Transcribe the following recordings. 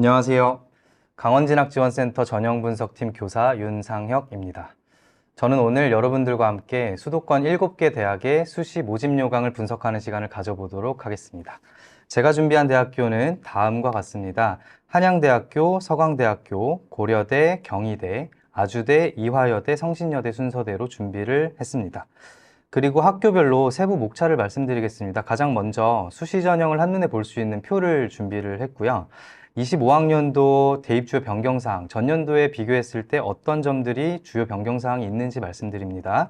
안녕하세요. 강원진학지원센터 전형분석팀 교사 윤상혁입니다. 저는 오늘 여러분들과 함께 수도권 7개 대학의 수시 모집 요강을 분석하는 시간을 가져보도록 하겠습니다. 제가 준비한 대학교는 다음과 같습니다. 한양대학교, 서강대학교, 고려대, 경희대, 아주대, 이화여대, 성신여대 순서대로 준비를 했습니다. 그리고 학교별로 세부 목차를 말씀드리겠습니다. 가장 먼저 수시 전형을 한눈에 볼 수 있는 표를 준비를 했고요. 25학년도 대입 주요 변경사항, 전년도에 비교했을 때 어떤 점들이 주요 변경사항이 있는지 말씀드립니다.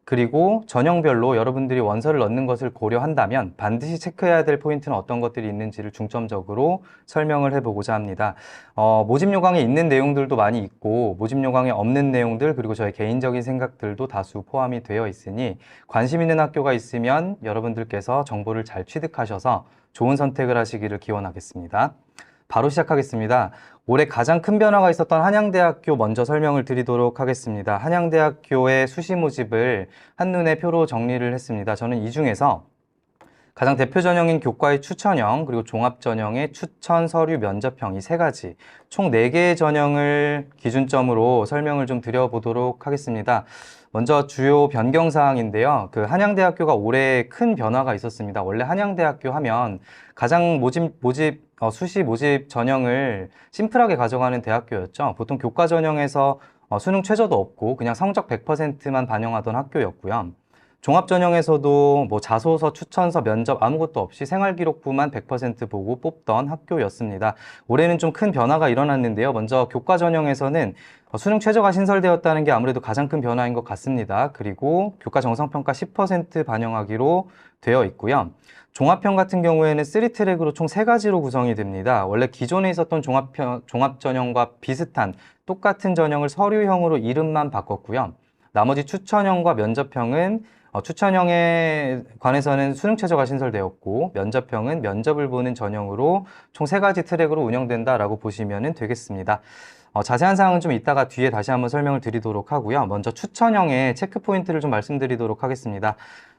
그리고 전형별로 여러분들이 원서를 넣는 것을 고려한다면 반드시 체크해야 될 포인트는 어떤 것들이 있는지를 중점적으로 설명을 해보고자 합니다. 모집 요강에 있는 내용들도 많이 있고 모집 요강에 없는 내용들 그리고 저의 개인적인 생각들도 다수 포함이 되어 있으니 관심 있는 학교가 있으면 여러분들께서 정보를 잘 취득하셔서 좋은 선택을 하시기를 기원하겠습니다. 바로 시작하겠습니다. 올해 가장 큰 변화가 있었던 한양대학교 먼저 설명을 드리도록 하겠습니다. 한양대학교의 수시 모집을 한눈에 표로 정리를 했습니다. 저는 이 중에서 가장 대표 전형인 교과의 추천형, 그리고 종합 전형의 추천, 서류, 면접형 이 세 가지, 총 4개의 전형을 기준점으로 설명을 좀 드려보도록 하겠습니다. 먼저 주요 변경 사항인데요. 한양대학교가 올해 큰 변화가 있었습니다. 원래 한양대학교 하면 가장 수시 모집 전형을 심플하게 가져가는 대학교였죠. 보통 교과 전형에서 수능 최저도 없고 그냥 성적 100%만 반영하던 학교였고요. 종합 전형에서도 자소서, 추천서, 면접 아무것도 없이 생활기록부만 100% 보고 뽑던 학교였습니다. 올해는 좀 큰 변화가 일어났는데요. 먼저 교과 전형에서는 수능 최저가 신설되었다는 게 아무래도 가장 큰 변화인 것 같습니다. 그리고 교과 정성평가 10% 반영하기로 되어 있고요. 종합형 같은 경우에는 3트랙으로 총 3가지로 구성이 됩니다. 원래 기존에 있었던 종합 전형과 비슷한 똑같은 전형을 서류형으로 이름만 바꿨고요. 나머지 추천형과 면접형은 추천형에 관해서는 수능 최저가 신설되었고 면접형은 면접을 보는 전형으로 총 3가지 트랙으로 운영된다라고 보시면 되겠습니다. 자세한 사항은 좀 이따가 뒤에 다시 한번 설명을 드리도록 하고요. 먼저 추천형의 체크 포인트를 좀 말씀드리도록 하겠습니다.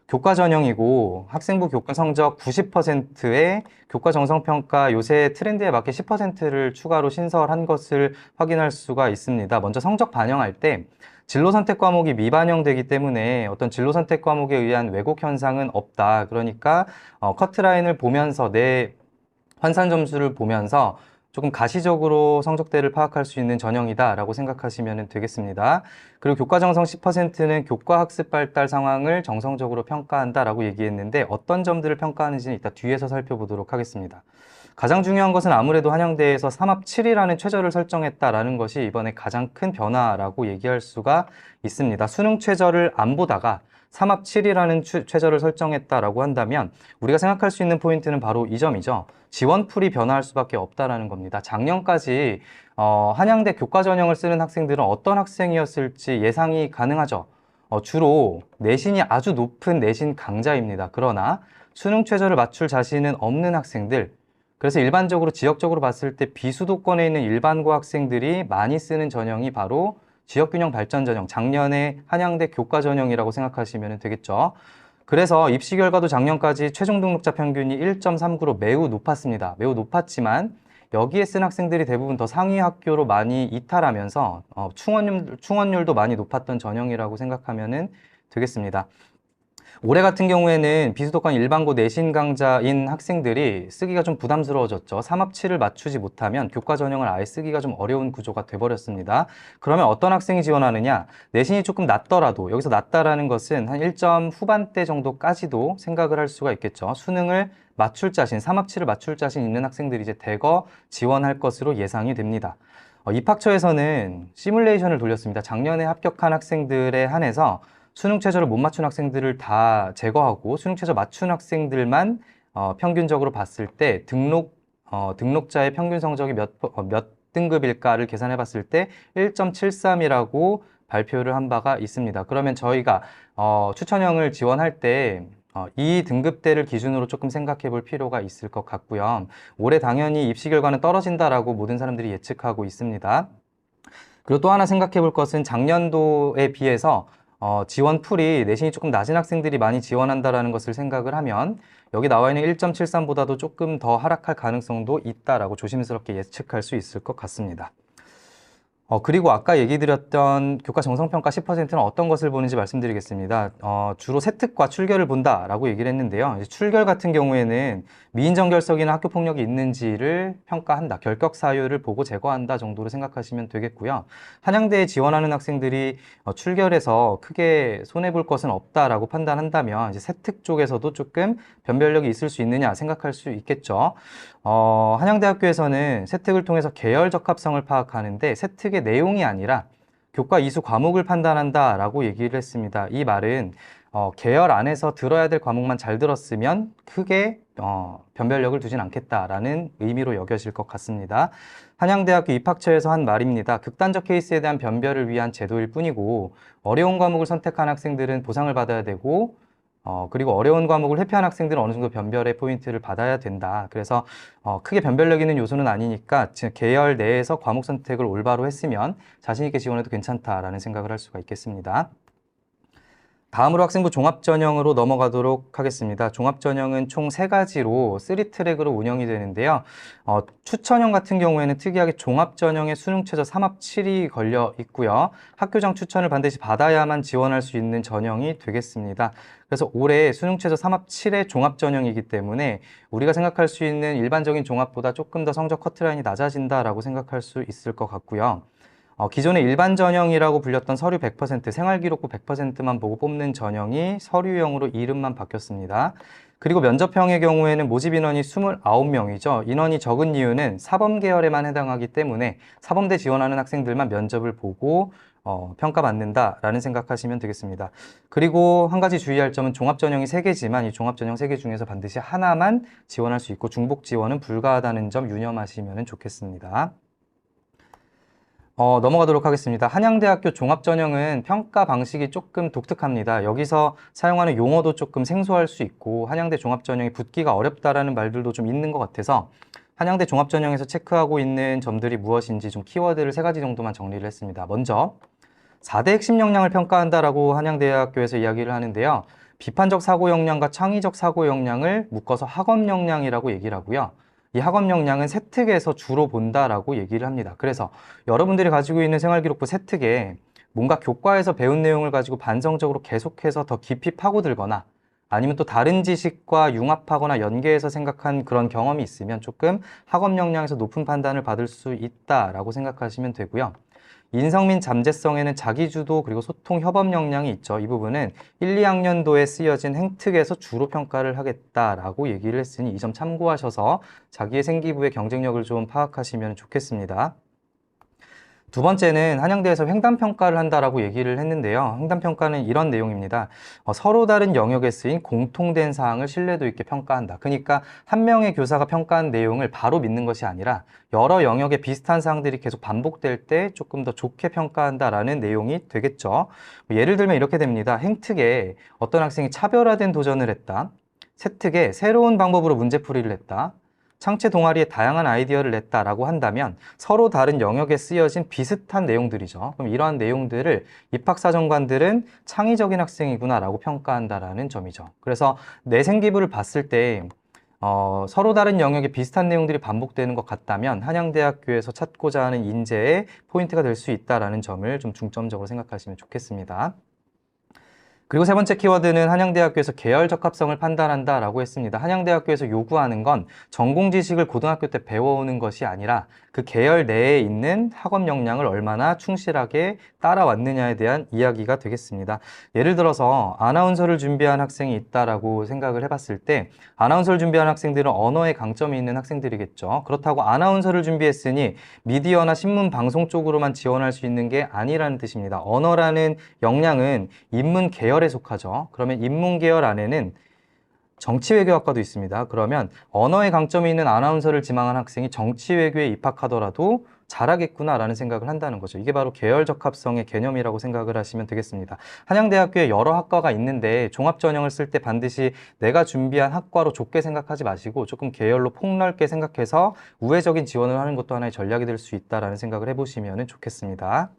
교과 전형이고 학생부 교과 성적 90%에 교과 정성평가 요새 트렌드에 맞게 10%를 추가로 신설한 것을 확인할 수가 있습니다. 먼저 성적 반영할 때 진로 선택 과목이 미반영되기 때문에 어떤 진로 선택 과목에 의한 왜곡 현상은 없다. 그러니까 커트라인을 보면서 내 환산 점수를 보면서 조금 가시적으로 성적대를 파악할 수 있는 전형이다라고 생각하시면 되겠습니다. 그리고 교과 정성 10%는 교과 학습 발달 상황을 정성적으로 평가한다라고 얘기했는데 어떤 점들을 평가하는지는 이따 뒤에서 살펴보도록 하겠습니다. 가장 중요한 것은 아무래도 한양대에서 3합 7이라는 최저를 설정했다라는 것이 이번에 가장 큰 변화라고 얘기할 수가 있습니다. 수능 최저를 안 보다가 3합 7이라는 최저를 설정했다라고 한다면 우리가 생각할 수 있는 포인트는 바로 이 점이죠. 지원풀이 변화할 수밖에 없다라는 겁니다. 작년까지 한양대 교과 전형을 쓰는 학생들은 어떤 학생이었을지 예상이 가능하죠. 주로 내신이 아주 높은 내신 강자입니다. 그러나 수능 최저를 맞출 자신은 없는 학생들, 그래서 일반적으로 지역적으로 봤을 때 비수도권에 있는 일반고 학생들이 많이 쓰는 전형이 바로 지역균형 발전 전형, 작년에 한양대 교과 전형이라고 생각하시면 되겠죠. 그래서 입시 결과도 작년까지 최종 등록자 평균이 1.39로 매우 높았습니다. 매우 높았지만 여기에 쓴 학생들이 대부분 더 상위 학교로 많이 이탈하면서 충원율도 많이 높았던 전형이라고 생각하면 되겠습니다. 올해 같은 경우에는 비수도권 일반고 내신 강자인 학생들이 쓰기가 좀 부담스러워졌죠. 3합 7을 맞추지 못하면 교과 전형을 아예 쓰기가 좀 어려운 구조가 돼버렸습니다. 그러면 어떤 학생이 지원하느냐? 내신이 조금 낮더라도, 여기서 낮다라는 것은 한 1점 후반대 정도까지도 생각을 할 수가 있겠죠. 수능을 맞출 자신, 3합 7을 맞출 자신 있는 학생들이 이제 대거 지원할 것으로 예상이 됩니다. 입학처에서는 시뮬레이션을 돌렸습니다. 작년에 합격한 학생들에 한해서 수능 최저를 못 맞춘 학생들을 다 제거하고 수능 최저 맞춘 학생들만 평균적으로 봤을 때 등록자의 평균 성적이 몇 등급일까를 계산해 봤을 때 1.73이라고 발표를 한 바가 있습니다. 그러면 저희가 추천형을 지원할 때 이 등급대를 기준으로 조금 생각해 볼 필요가 있을 것 같고요. 올해 당연히 입시 결과는 떨어진다라고 모든 사람들이 예측하고 있습니다. 그리고 또 하나 생각해 볼 것은 작년도에 비해서 지원 풀이 내신이 조금 낮은 학생들이 많이 지원한다라는 것을 생각을 하면 여기 나와 있는 1.73보다도 조금 더 하락할 가능성도 있다라고 조심스럽게 예측할 수 있을 것 같습니다. 그리고 아까 얘기 드렸던 교과 정성평가 10%는 어떤 것을 보는지 말씀드리겠습니다. 주로 세특과 출결을 본다라고 얘기를 했는데요. 이제 출결 같은 경우에는 미인정결석이나 학교폭력이 있는지를 평가한다. 결격 사유를 보고 제거한다 정도로 생각하시면 되겠고요. 한양대에 지원하는 학생들이 출결해서 크게 손해볼 것은 없다라고 판단한다면 이제 세특 쪽에서도 조금 변별력이 있을 수 있느냐 생각할 수 있겠죠. 한양대학교에서는 세특을 통해서 계열 적합성을 파악하는데 세특의 내용이 아니라 교과 이수 과목을 판단한다라고 얘기를 했습니다. 이 말은 계열 안에서 들어야 될 과목만 잘 들었으면 크게 변별력을 두진 않겠다라는 의미로 여겨질 것 같습니다. 한양대학교 입학처에서 한 말입니다. 극단적 케이스에 대한 변별을 위한 제도일 뿐이고 어려운 과목을 선택한 학생들은 보상을 받아야 되고 그리고 어려운 과목을 회피한 학생들은 어느 정도 변별의 포인트를 받아야 된다. 그래서 크게 변별력 있는 요소는 아니니까 계열 내에서 과목 선택을 올바로 했으면 자신 있게 지원해도 괜찮다라는 생각을 할 수가 있겠습니다. 다음으로 학생부 종합전형으로 넘어가도록 하겠습니다. 종합전형은 총 3가지로 3트랙으로 운영이 되는데요. 추천형 같은 경우에는 특이하게 종합전형에 수능 최저 3합 7이 걸려 있고요. 학교장 추천을 반드시 받아야만 지원할 수 있는 전형이 되겠습니다. 그래서 올해 수능 최저 3합 7의 종합전형이기 때문에 우리가 생각할 수 있는 일반적인 종합보다 조금 더 성적 커트라인이 낮아진다라고 생각할 수 있을 것 같고요. 기존의 일반 전형이라고 불렸던 서류 100%, 생활기록부 100%만 보고 뽑는 전형이 서류형으로 이름만 바뀌었습니다. 그리고 면접형의 경우에는 모집 인원이 29명이죠. 인원이 적은 이유는 사범 계열에만 해당하기 때문에 사범대 지원하는 학생들만 면접을 보고 평가받는다라는 생각하시면 되겠습니다. 그리고 한 가지 주의할 점은 종합전형이 3개지만 이 종합전형 3개 중에서 반드시 하나만 지원할 수 있고 중복 지원은 불가하다는 점 유념하시면 좋겠습니다. 넘어가도록 하겠습니다. 한양대학교 종합전형은 평가 방식이 조금 독특합니다. 여기서 사용하는 용어도 조금 생소할 수 있고 한양대 종합전형이 붙기가 어렵다라는 말들도 좀 있는 것 같아서 한양대 종합전형에서 체크하고 있는 점들이 무엇인지 좀 키워드를 3가지 정도만 정리를 했습니다. 먼저 4대 핵심 역량을 평가한다라고 한양대학교에서 이야기를 하는데요. 비판적 사고 역량과 창의적 사고 역량을 묶어서 학업 역량이라고 얘기를 하고요. 이 학업 역량은 세특에서 주로 본다라고 얘기를 합니다. 그래서 여러분들이 가지고 있는 생활기록부 세특에 뭔가 교과에서 배운 내용을 가지고 반성적으로 계속해서 더 깊이 파고들거나 아니면 또 다른 지식과 융합하거나 연계해서 생각한 그런 경험이 있으면 조금 학업 역량에서 높은 판단을 받을 수 있다라고 생각하시면 되고요. 인성민 잠재성에는 자기주도 그리고 소통 협업 역량이 있죠. 이 부분은 1, 2학년도에 쓰여진 행특에서 주로 평가를 하겠다라고 얘기를 했으니 이 점 참고하셔서 자기의 생기부의 경쟁력을 좀 파악하시면 좋겠습니다. 두 번째는 한양대에서 횡단평가를 한다라고 얘기를 했는데요. 횡단평가는 이런 내용입니다. 서로 다른 영역에 쓰인 공통된 사항을 신뢰도 있게 평가한다. 그러니까 한 명의 교사가 평가한 내용을 바로 믿는 것이 아니라 여러 영역에 비슷한 사항들이 계속 반복될 때 조금 더 좋게 평가한다라는 내용이 되겠죠. 예를 들면 이렇게 됩니다. 행특에 어떤 학생이 차별화된 도전을 했다. 세특에 새로운 방법으로 문제풀이를 했다. 창체 동아리에 다양한 아이디어를 냈다라고 한다면 서로 다른 영역에 쓰여진 비슷한 내용들이죠. 그럼 이러한 내용들을 입학사정관들은 창의적인 학생이구나라고 평가한다라는 점이죠. 그래서 내 생기부를 봤을 때 서로 다른 영역에 비슷한 내용들이 반복되는 것 같다면 한양대학교에서 찾고자 하는 인재의 포인트가 될 수 있다라는 점을 좀 중점적으로 생각하시면 좋겠습니다. 그리고 세 번째 키워드는 한양대학교에서 계열 적합성을 판단한다라고 했습니다. 한양대학교에서 요구하는 건 전공 지식을 고등학교 때 배워오는 것이 아니라 그 계열 내에 있는 학업 역량을 얼마나 충실하게 따라왔느냐에 대한 이야기가 되겠습니다. 예를 들어서 아나운서를 준비한 학생이 있다라고 생각을 해봤을 때 아나운서를 준비한 학생들은 언어에 강점이 있는 학생들이겠죠. 그렇다고 아나운서를 준비했으니 미디어나 신문 방송 쪽으로만 지원할 수 있는 게 아니라는 뜻입니다. 언어라는 역량은 인문 계열에 속하죠. 그러면 인문 계열 안에는 정치외교학과도 있습니다. 그러면 언어에 강점이 있는 아나운서를 지망한 학생이 정치외교에 입학하더라도 잘하겠구나라는 생각을 한다는 거죠. 이게 바로 계열 적합성의 개념이라고 생각을 하시면 되겠습니다. 한양대학교에 여러 학과가 있는데 종합전형을 쓸 때 반드시 내가 준비한 학과로 좁게 생각하지 마시고 조금 계열로 폭넓게 생각해서 우회적인 지원을 하는 것도 하나의 전략이 될 수 있다라는 생각을 해보시면 좋겠습니다.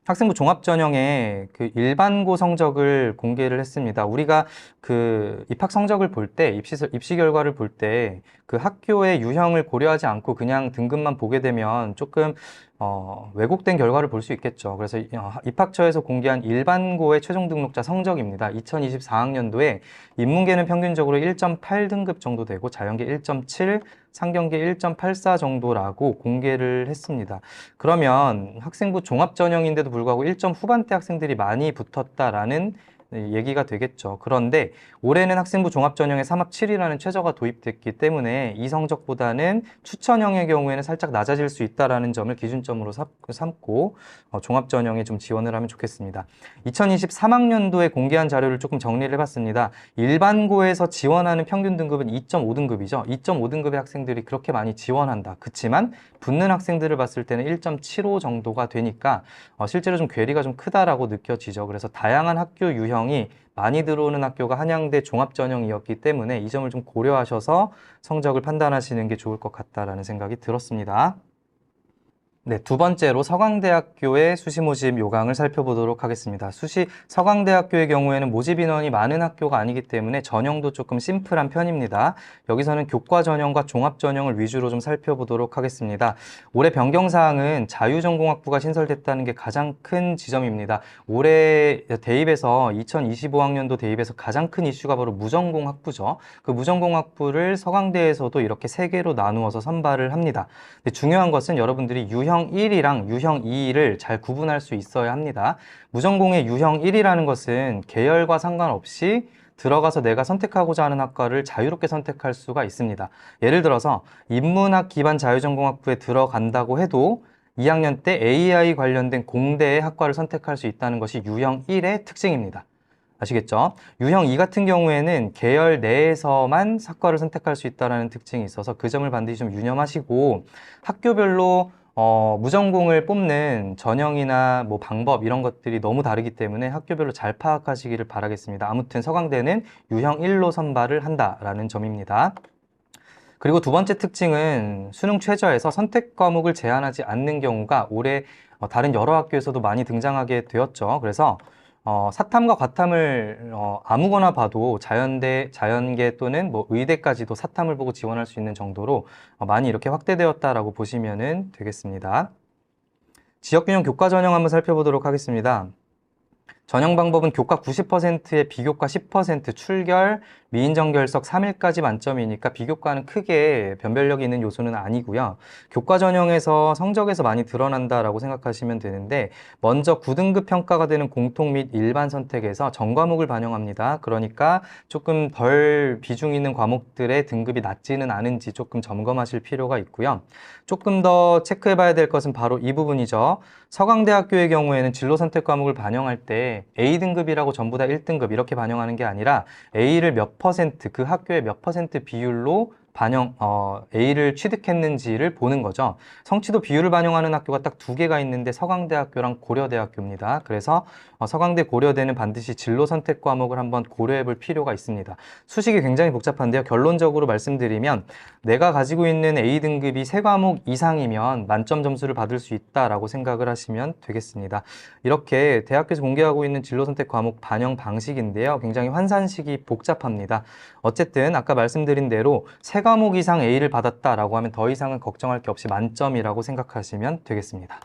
학생부 종합전형에 그 일반고 성적을 공개를 했습니다. 우리가 그 입학 성적을 볼 때, 입시 결과를 볼 때 그 학교의 유형을 고려하지 않고 그냥 등급만 보게 되면 조금 왜곡된 결과를 볼 수 있겠죠. 그래서 입학처에서 공개한 일반고의 최종 등록자 성적입니다. 2024학년도에 인문계는 평균적으로 1.8등급 정도 되고 자연계 1.7, 상경계 1.84 정도라고 공개를 했습니다. 그러면 학생부 종합전형인데도 불구하고 1점 후반대 학생들이 많이 붙었다라는 얘기가 되겠죠. 그런데 올해는 학생부 종합전형에 3합7이라는 최저가 도입됐기 때문에 이 성적보다는 추천형의 경우에는 살짝 낮아질 수 있다는 점을 기준점으로 삼고 종합전형에 좀 지원을 하면 좋겠습니다. 2023학년도에 공개한 자료를 조금 정리를 해봤습니다. 일반고에서 지원하는 평균 등급은 2.5등급이죠. 2.5등급의 학생들이 그렇게 많이 지원한다. 그렇지만 붙는 학생들을 봤을 때는 1.75 정도가 되니까 실제로 좀 괴리가 좀 크다라고 느껴지죠. 그래서 다양한 학교 유형이 많이 들어오는 학교가 한양대 종합전형이었기 때문에 이 점을 좀 고려하셔서 성적을 판단하시는 게 좋을 것 같다라는 생각이 들었습니다. 네, 두 번째로 서강대학교의 수시 모집 요강을 살펴보도록 하겠습니다. 서강대학교의 경우에는 모집 인원이 많은 학교가 아니기 때문에 전형도 조금 심플한 편입니다. 여기서는 교과 전형과 종합 전형을 위주로 좀 살펴보도록 하겠습니다. 올해 변경사항은 자유전공학부가 신설됐다는 게 가장 큰 지점입니다. 올해 대입에서 2025학년도 대입에서 가장 큰 이슈가 바로 무전공학부죠. 그 무전공학부를 서강대에서도 이렇게 세 개로 나누어서 선발을 합니다. 근데 중요한 것은 여러분들이 유형 1이랑 유형 2를 잘 구분할 수 있어야 합니다. 무전공의 유형 1이라는 것은 계열과 상관없이 들어가서 내가 선택하고자 하는 학과를 자유롭게 선택할 수가 있습니다. 예를 들어서 인문학 기반 자유전공학부에 들어간다고 해도 2학년 때 AI 관련된 공대의 학과를 선택할 수 있다는 것이 유형 1의 특징입니다. 아시겠죠? 유형 2 같은 경우에는 계열 내에서만 학과를 선택할 수 있다는 특징이 있어서 그 점을 반드시 좀 유념하시고 학교별로 무전공을 뽑는 전형이나 뭐 방법 이런 것들이 너무 다르기 때문에 학교별로 잘 파악하시기를 바라겠습니다. 아무튼 서강대는 유형 1로 선발을 한다라는 점입니다. 그리고 두 번째 특징은 수능 최저에서 선택 과목을 제한하지 않는 경우가 올해 다른 여러 학교에서도 많이 등장하게 되었죠. 그래서 사탐과 과탐을 아무거나 봐도 자연계 또는 뭐 의대까지도 사탐을 보고 지원할 수 있는 정도로 많이 이렇게 확대되었다라고 보시면 되겠습니다. 지역균형 교과 전형 한번 살펴보도록 하겠습니다. 전형 방법은 교과 90%에 비교과 10%, 출결, 미인정결석 3일까지 만점이니까 비교과는 크게 변별력이 있는 요소는 아니고요. 교과 전형에서 성적에서 많이 드러난다라고 생각하시면 되는데 먼저 9등급 평가가 되는 공통 및 일반 선택에서 전과목을 반영합니다. 그러니까 조금 덜 비중 있는 과목들의 등급이 낮지는 않은지 조금 점검하실 필요가 있고요. 조금 더 체크해 봐야 될 것은 바로 이 부분이죠. 서강대학교의 경우에는 진로 선택 과목을 반영할 때 A등급이라고 전부 다 1등급 이렇게 반영하는 게 아니라 A를 몇 퍼센트, 그 학교의 몇 퍼센트 비율로 A를 취득했는지를 보는 거죠. 성취도 비율을 반영하는 학교가 딱 두 개가 있는데 서강대학교랑 고려대학교입니다. 그래서 서강대 고려대는 반드시 진로 선택 과목을 한번 고려해 볼 필요가 있습니다. 수식이 굉장히 복잡한데요. 결론적으로 말씀드리면 내가 가지고 있는 A등급이 3과목 이상이면 만점 점수를 받을 수 있다라고 생각을 하시면 되겠습니다. 이렇게 대학교에서 공개하고 있는 진로 선택 과목 반영 방식인데요. 굉장히 환산식이 복잡합니다. 어쨌든 아까 말씀드린 대로 3과목 이상 A를 받았다라고 하면 더 이상은 걱정할 게 없이 만점이라고 생각하시면 되겠습니다.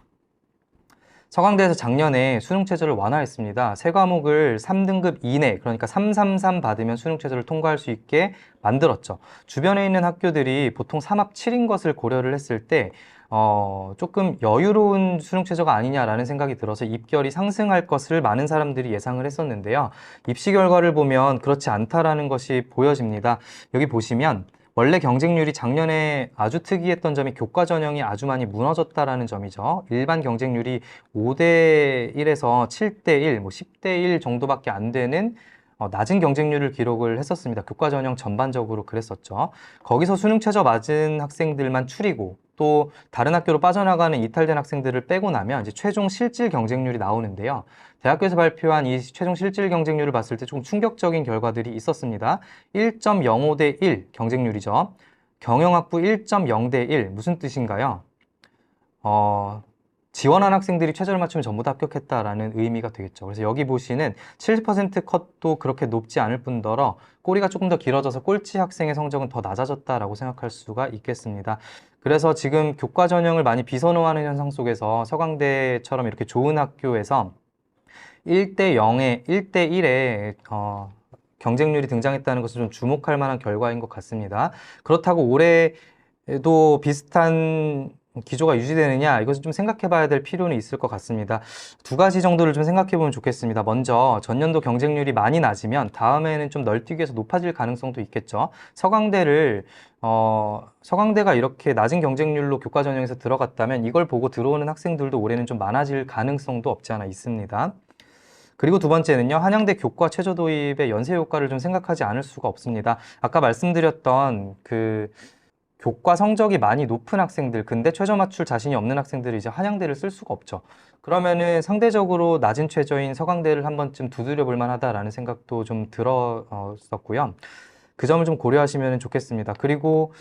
서강대에서 작년에 수능 최저를 완화했습니다. 3과목을 3등급 이내, 그러니까 333 받으면 수능 최저를 통과할 수 있게 만들었죠. 주변에 있는 학교들이 보통 3합7인 것을 고려를 했을 때 조금 여유로운 수능 최저가 아니냐라는 생각이 들어서 입결이 상승할 것을 많은 사람들이 예상을 했었는데요. 입시 결과를 보면 그렇지 않다라는 것이 보여집니다. 여기 보시면 원래 경쟁률이 작년에 아주 특이했던 점이 교과 전형이 아주 많이 무너졌다라는 점이죠. 일반 경쟁률이 5대1에서 7대1, 뭐 10대1 정도밖에 안 되는 낮은 경쟁률을 기록을 했었습니다. 교과 전형 전반적으로 그랬었죠. 거기서 수능 최저 맞은 학생들만 추리고 또 다른 학교로 빠져나가는 이탈된 학생들을 빼고 나면 이제 최종 실질 경쟁률이 나오는데요. 대학교에서 발표한 이 최종 실질 경쟁률을 봤을 때 좀 충격적인 결과들이 있었습니다. 1.05대 1 경쟁률이죠. 경영학부 1.0대 1 무슨 뜻인가요? 지원한 학생들이 최저를 맞추면 전부 다 합격했다라는 의미가 되겠죠. 그래서 여기 보시는 70% 컷도 그렇게 높지 않을 뿐더러 꼬리가 조금 더 길어져서 꼴찌 학생의 성적은 더 낮아졌다라고 생각할 수가 있겠습니다. 그래서 지금 교과 전형을 많이 비선호하는 현상 속에서 서강대처럼 이렇게 좋은 학교에서 1대 0에 1대 1에 경쟁률이 등장했다는 것은 좀 주목할 만한 결과인 것 같습니다. 그렇다고 올해도 비슷한 기조가 유지되느냐, 이것을 좀 생각해 봐야 될 필요는 있을 것 같습니다. 두 가지 정도를 좀 생각해 보면 좋겠습니다. 먼저 전년도 경쟁률이 많이 낮으면 다음에는 좀 널뛰기 해서 높아질 가능성도 있겠죠. 서강대가 이렇게 낮은 경쟁률로 교과 전형에서 들어갔다면 이걸 보고 들어오는 학생들도 올해는 좀 많아질 가능성도 없지 않아 있습니다. 그리고 두 번째는요, 한양대 교과 최저 도입의 연쇄 효과를 좀 생각하지 않을 수가 없습니다. 아까 말씀드렸던 그 교과 성적이 많이 높은 학생들, 근데 최저 맞출 자신이 없는 학생들이 이제 한양대를 쓸 수가 없죠. 그러면은 상대적으로 낮은 최저인 서강대를 한 번쯤 두드려 볼 만하다라는 생각도 좀 들었었고요. 그 점을 좀 고려하시면 좋겠습니다. 그리고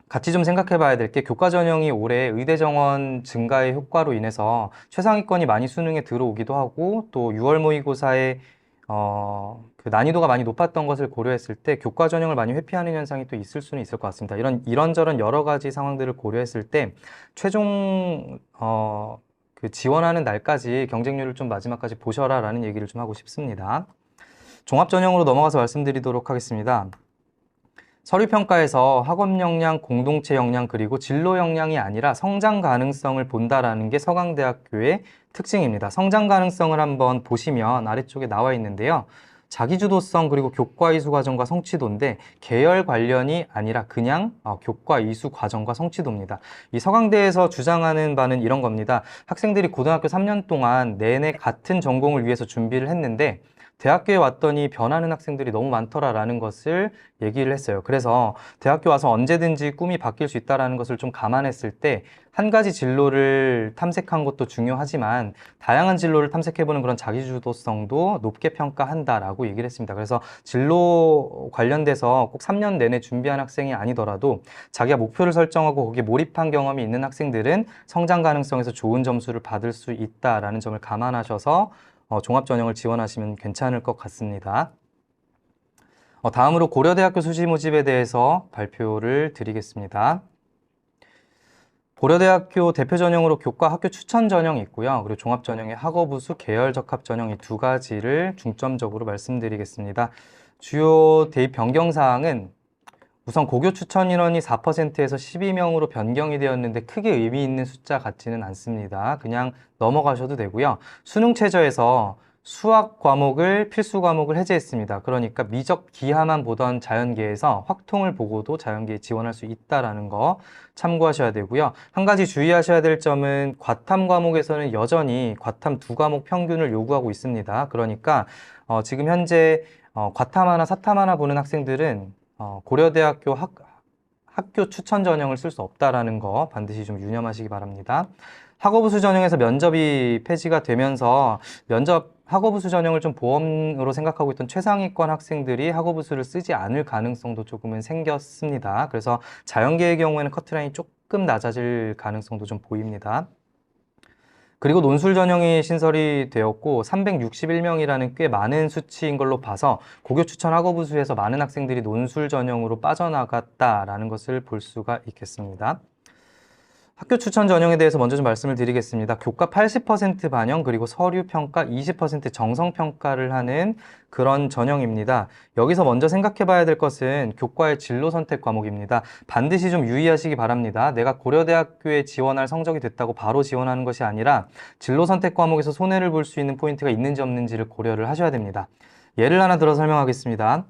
같이 좀 생각해 봐야 될 게 교과 전형이 올해 의대 정원 증가의 효과로 인해서 최상위권이 많이 수능에 들어오기도 하고 또 6월 모의고사에 그 난이도가 많이 높았던 것을 고려했을 때 교과 전형을 많이 회피하는 현상이 또 있을 수는 있을 것 같습니다. 이런저런 여러 가지 상황들을 고려했을 때 최종 그 지원하는 날까지 경쟁률을 좀 마지막까지 보셔라라는 얘기를 좀 하고 싶습니다. 종합 전형으로 넘어가서 말씀드리도록 하겠습니다. 서류평가에서 학업 역량, 공동체 역량, 그리고 진로 역량이 아니라 성장 가능성을 본다라는 게 서강대학교의 특징입니다. 성장 가능성을 한번 보시면 아래쪽에 나와 있는데요. 자기주도성 그리고 교과 이수 과정과 성취도인데 계열 관련이 아니라 그냥 교과 이수 과정과 성취도입니다. 이 서강대에서 주장하는 바는 이런 겁니다. 학생들이 고등학교 3년 동안 내내 같은 전공을 위해서 준비를 했는데 대학교에 왔더니 변하는 학생들이 너무 많더라라는 것을 얘기를 했어요. 그래서 대학교 와서 언제든지 꿈이 바뀔 수 있다는 것을 좀 감안했을 때 한 가지 진로를 탐색한 것도 중요하지만 다양한 진로를 탐색해보는 그런 자기주도성도 높게 평가한다라고 얘기를 했습니다. 그래서 진로 관련돼서 꼭 3년 내내 준비한 학생이 아니더라도 자기가 목표를 설정하고 거기에 몰입한 경험이 있는 학생들은 성장 가능성에서 좋은 점수를 받을 수 있다라는 점을 감안하셔서 종합전형을 지원하시면 괜찮을 것 같습니다. 다음으로 고려대학교 수시 모집에 대해서 발표를 드리겠습니다. 고려대학교 대표 전형으로 교과 학교 추천 전형이 있고요. 그리고 종합 전형의 학업 우수 계열 적합 전형 이 두 가지를 중점적으로 말씀드리겠습니다. 주요 대입 변경 사항은 우선 고교 추천 인원이 4%에서 12명으로 변경이 되었는데 크게 의미 있는 숫자 같지는 않습니다. 그냥 넘어가셔도 되고요. 수능 최저에서 수학 과목을 필수 과목을 해제했습니다. 그러니까 미적 기하만 보던 자연계에서 확통을 보고도 자연계에 지원할 수 있다는 거 참고하셔야 되고요. 한 가지 주의하셔야 될 점은 과탐 과목에서는 여전히 과탐 2과목 평균을 요구하고 있습니다. 그러니까 지금 현재 과탐 하나, 사탐 하나 보는 학생들은 고려대학교 학교 추천 전형을 쓸 수 없다라는 거 반드시 좀 유념하시기 바랍니다. 학업우수 전형에서 면접이 폐지가 되면서 학업우수 전형을 좀 보험으로 생각하고 있던 최상위권 학생들이 학업우수를 쓰지 않을 가능성도 조금은 생겼습니다. 그래서 자연계의 경우에는 커트라인이 조금 낮아질 가능성도 좀 보입니다. 그리고 논술 전형이 신설이 되었고 361명이라는 꽤 많은 수치인 걸로 봐서 고교 추천 학업우수에서 많은 학생들이 논술 전형으로 빠져나갔다라는 것을 볼 수가 있겠습니다. 학교 추천 전형에 대해서 먼저 좀 말씀을 드리겠습니다. 교과 80% 반영 그리고 서류 평가 20% 정성 평가를 하는 그런 전형입니다. 여기서 먼저 생각해 봐야 될 것은 교과의 진로 선택 과목입니다. 반드시 좀 유의하시기 바랍니다. 내가 고려대학교에 지원할 성적이 됐다고 바로 지원하는 것이 아니라 진로 선택 과목에서 손해를 볼 수 있는 포인트가 있는지 없는지를 고려를 하셔야 됩니다. 예를 하나 들어 설명하겠습니다.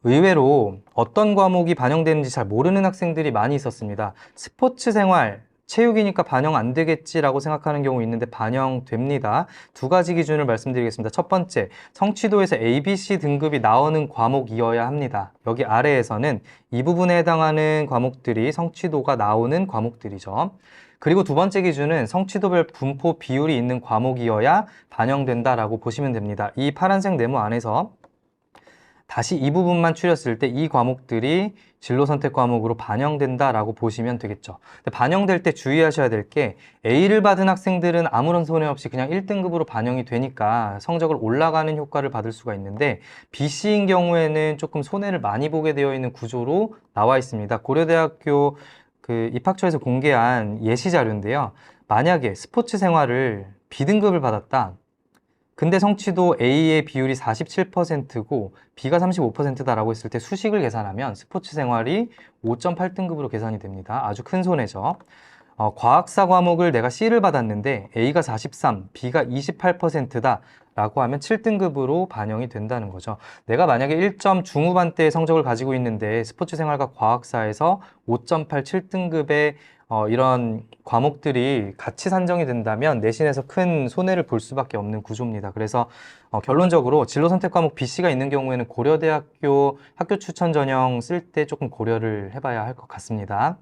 의외로 어떤 과목이 반영되는지 잘 모르는 학생들이 많이 있었습니다. 스포츠 생활, 체육이니까 반영 안 되겠지라고 생각하는 경우 있는데 반영됩니다. 두 가지 기준을 말씀드리겠습니다. 첫 번째, 성취도에서 ABC 등급이 나오는 과목이어야 합니다. 여기 아래에서는 이 부분에 해당하는 과목들이 성취도가 나오는 과목들이죠. 그리고 두 번째 기준은 성취도별 분포 비율이 있는 과목이어야 반영된다라고 보시면 됩니다. 이 파란색 네모 안에서 다시 이 부분만 추렸을 때 이 과목들이 진로 선택 과목으로 반영된다라고 보시면 되겠죠. 근데 반영될 때 주의하셔야 될 게 A를 받은 학생들은 아무런 손해 없이 그냥 1등급으로 반영이 되니까 성적을 올라가는 효과를 받을 수가 있는데 BC인 경우에는 조금 손해를 많이 보게 되어 있는 구조로 나와 있습니다. 고려대학교 그 입학처에서 공개한 예시 자료인데요. 만약에 스포츠 생활을 B등급을 받았다. 근데 성취도 A의 비율이 47%고 B가 35%다라고 했을 때 수식을 계산하면 스포츠 생활이 5.8등급으로 계산이 됩니다. 아주 큰 손해죠. 과학사 과목을 내가 C를 받았는데 A가 43, B가 28%다 라고 하면 7등급으로 반영이 된다는 거죠. 내가 만약에 1점 중후반대의 성적을 가지고 있는데 스포츠 생활과 과학사에서 5.8, 7등급의 이런 과목들이 같이 산정이 된다면 내신에서 큰 손해를 볼 수밖에 없는 구조입니다. 그래서 결론적으로 진로 선택 과목 BC가 있는 경우에는 고려대학교 학교 추천 전형 쓸 때 조금 고려를 해봐야 할 것 같습니다.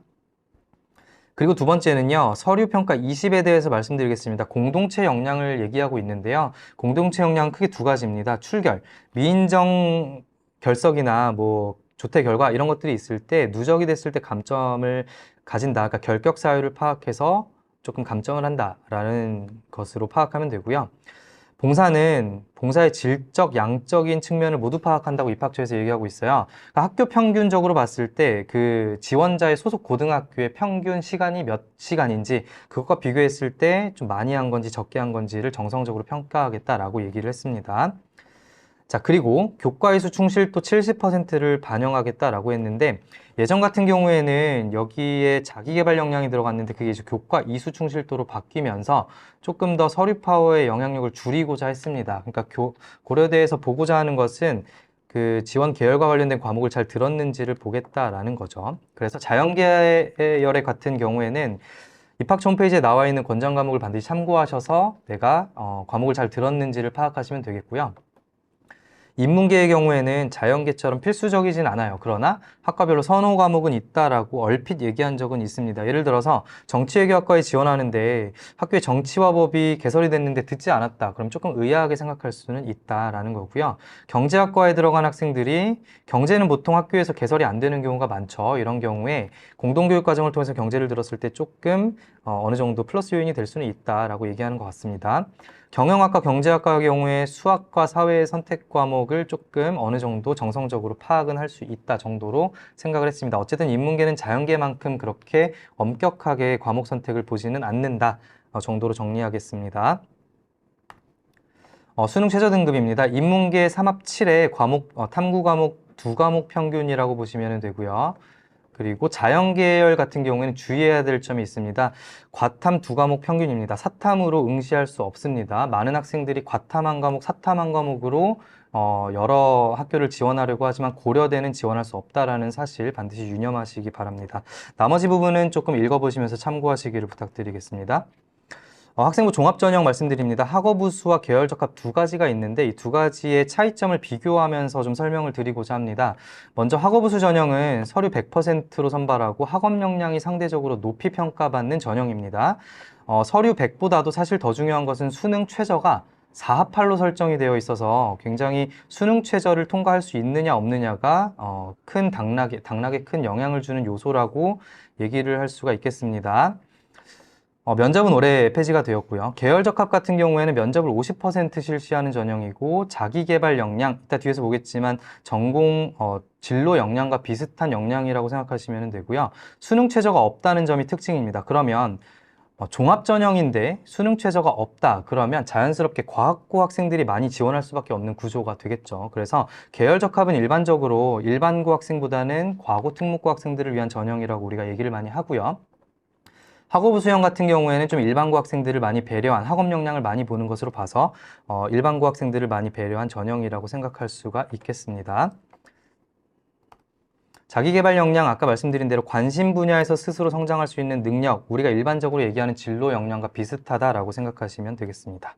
그리고 두 번째는요, 서류평가 20에 대해서 말씀드리겠습니다. 공동체 역량을 얘기하고 있는데요. 공동체 역량은 크게 두 가지입니다. 출결, 미인정 결석이나 뭐 조퇴 결과 이런 것들이 있을 때 누적이 됐을 때 감점을 가진다. 그러니까 결격 사유를 파악해서 조금 감점을 한다라는 것으로 파악하면 되고요. 봉사는 봉사의 질적, 양적인 측면을 모두 파악한다고 입학처에서 얘기하고 있어요. 그러니까 학교 평균적으로 봤을 때 그 지원자의 소속 고등학교의 평균 시간이 몇 시간인지 그것과 비교했을 때 좀 많이 한 건지 적게 한 건지를 정성적으로 평가하겠다라고 얘기를 했습니다. 자, 그리고 교과이수 충실도 70%를 반영하겠다라고 했는데 예전 같은 경우에는 여기에 자기계발 역량이 들어갔는데 그게 이제 교과 이수 충실도로 바뀌면서 조금 더 서류 파워의 영향력을 줄이고자 했습니다. 그러니까 고려대에서 보고자 하는 것은 그 지원 계열과 관련된 과목을 잘 들었는지를 보겠다라는 거죠. 그래서 자연계열의 같은 경우에는 입학처 홈페이지에 나와 있는 권장 과목을 반드시 참고하셔서 내가 과목을 잘 들었는지를 파악하시면 되겠고요. 인문계의 경우에는 자연계처럼 필수적이진 않아요. 그러나 학과별로 선호 과목은 있다라고 얼핏 얘기한 적은 있습니다. 예를 들어서 정치외교학과에 지원하는데 학교에 정치화법이 개설이 됐는데 듣지 않았다. 그럼 조금 의아하게 생각할 수는 있다라는 거고요. 경제학과에 들어간 학생들이 경제는 보통 학교에서 개설이 안 되는 경우가 많죠. 이런 경우에 공동교육 과정을 통해서 경제를 들었을 때 조금 어느 정도 플러스 요인이 될 수는 있다라고 얘기하는 것 같습니다. 경영학과, 경제학과의 경우에 수학과 사회 선택 과목을 조금 어느 정도 정성적으로 파악은 할 수 있다 정도로 생각을 했습니다. 어쨌든 인문계는 자연계만큼 그렇게 엄격하게 과목 선택을 보지는 않는다 정도로 정리하겠습니다. 수능 최저 등급입니다. 인문계 3합 7에 과목, 탐구 과목 2과목 평균이라고 보시면 되고요. 그리고 자연계열 같은 경우에는 주의해야 될 점이 있습니다. 과탐 2과목 평균입니다. 사탐으로 응시할 수 없습니다. 많은 학생들이 과탐 1과목, 사탐 1과목으로 여러 학교를 지원하려고 하지만 고려대는 지원할 수 없다라는 사실 반드시 유념하시기 바랍니다. 나머지 부분은 조금 읽어보시면서 참고하시기를 부탁드리겠습니다. 학생부 종합전형 말씀드립니다. 학업우수와 계열적합 두 가지가 있는데 이 두 가지의 차이점을 비교하면서 좀 설명을 드리고자 합니다. 먼저 학업우수 전형은 서류 100%로 선발하고 학업 역량이 상대적으로 높이 평가받는 전형입니다. 서류 100보다도 사실 더 중요한 것은 수능 최저가 4합8로 설정이 되어 있어서 굉장히 수능 최저를 통과할 수 있느냐 없느냐가 큰 당락에 큰 영향을 주는 요소라고 얘기를 할 수가 있겠습니다. 면접은 올해 폐지가 되었고요. 계열적합 같은 경우에는 면접을 50% 실시하는 전형이고 자기계발 역량, 이따 뒤에서 보겠지만 전공 진로 역량과 비슷한 역량이라고 생각하시면 되고요. 수능 최저가 없다는 점이 특징입니다. 그러면 종합 전형인데 수능 최저가 없다 그러면 자연스럽게 과학고 학생들이 많이 지원할 수밖에 없는 구조가 되겠죠. 그래서 계열적합은 일반적으로 일반고 학생보다는 과고 특목고 학생들을 위한 전형이라고 우리가 얘기를 많이 하고요. 학업부 수형 같은 경우에는 좀 일반고 학생들을 많이 배려한 학업 역량을 많이 보는 것으로 봐서 일반고 학생들을 많이 배려한 전형이라고 생각할 수가 있겠습니다. 자기계발 역량, 아까 말씀드린 대로 관심 분야에서 스스로 성장할 수 있는 능력, 우리가 일반적으로 얘기하는 진로 역량과 비슷하다라고 생각하시면 되겠습니다.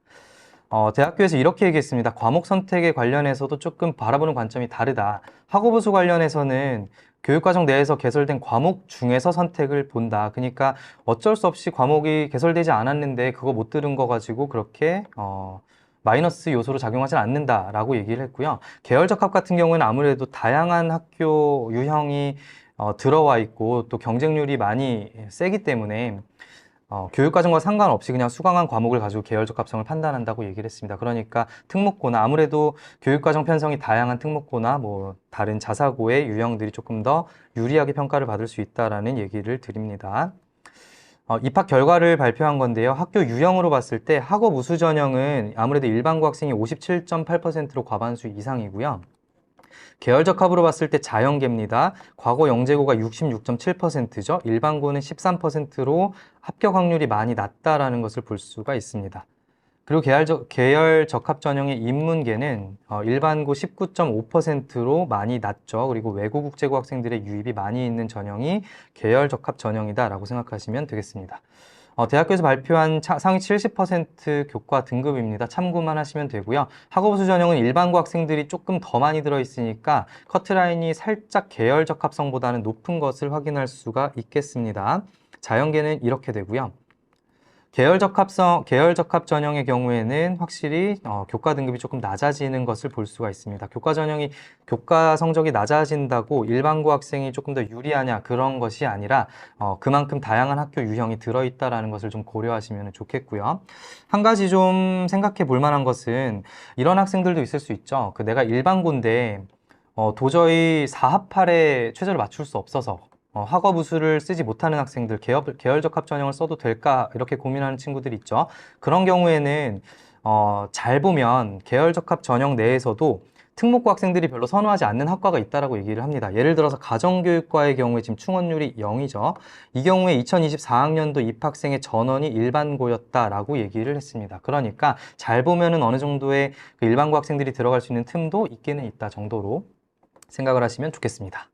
대학교에서 이렇게 얘기했습니다. 과목 선택에 관련해서도 조금 바라보는 관점이 다르다. 학업우수 관련해서는 교육과정 내에서 개설된 과목 중에서 선택을 본다. 그러니까 어쩔 수 없이 과목이 개설되지 않았는데 그거 못 들은 거 가지고 그렇게 마이너스 요소로 작용하지 않는다라고 얘기를 했고요. 계열 적합 같은 경우에는 아무래도 다양한 학교 유형이 들어와 있고 또 경쟁률이 많이 세기 때문에 교육과정과 상관없이 그냥 수강한 과목을 가지고 계열 적합성을 판단한다고 얘기를 했습니다. 그러니까 특목고나 아무래도 교육과정 편성이 다양한 특목고나 뭐 다른 자사고의 유형들이 조금 더 유리하게 평가를 받을 수 있다라는 얘기를 드립니다. 입학 결과를 발표한 건데요. 학교 유형으로 봤을 때 학업 우수 전형은 아무래도 일반고 학생이 57.8%로 과반수 이상이고요. 계열 적합으로 봤을 때 자연계입니다. 과거 영재고가 66.7%죠. 일반고는 13%로 합격 확률이 많이 낮다라는 것을 볼 수가 있습니다. 그리고 계열 적합 전형의 인문계는 일반고 19.5%로 많이 낮죠. 그리고 외고 국제고 학생들의 유입이 많이 있는 전형이 계열 적합 전형이다라고 생각하시면 되겠습니다. 대학교에서 발표한 상위 70% 교과 등급입니다. 참고만 하시면 되고요. 학업우수 전형은 일반고 학생들이 조금 더 많이 들어있으니까 커트라인이 살짝 계열 적합성보다는 높은 것을 확인할 수가 있겠습니다. 자연계는 이렇게 되고요. 계열 적합 전형의 경우에는 확실히 교과 등급이 조금 낮아지는 것을 볼 수가 있습니다. 교과 성적이 낮아진다고 일반고 학생이 조금 더 유리하냐 그런 것이 아니라 그만큼 다양한 학교 유형이 들어있다라는 것을 좀 고려하시면 좋겠고요. 한 가지 좀 생각해 볼 만한 것은 이런 학생들도 있을 수 있죠. 내가 일반고인데 도저히 4합8에 최저를 맞출 수 없어서 학업 우수를 쓰지 못하는 학생들, 계열 적합 전형을 써도 될까 이렇게 고민하는 친구들이 있죠. 그런 경우에는 잘 보면 계열 적합 전형 내에서도 특목고 학생들이 별로 선호하지 않는 학과가 있다라고 얘기를 합니다. 예를 들어서 가정교육과의 경우에 지금 충원율이 0이죠. 이 경우에 2024학년도 입학생의 전원이 일반고였다라고 얘기를 했습니다. 그러니까 잘 보면은 어느 정도의 그 일반고 학생들이 들어갈 수 있는 틈도 있기는 있다 정도로 생각을 하시면 좋겠습니다.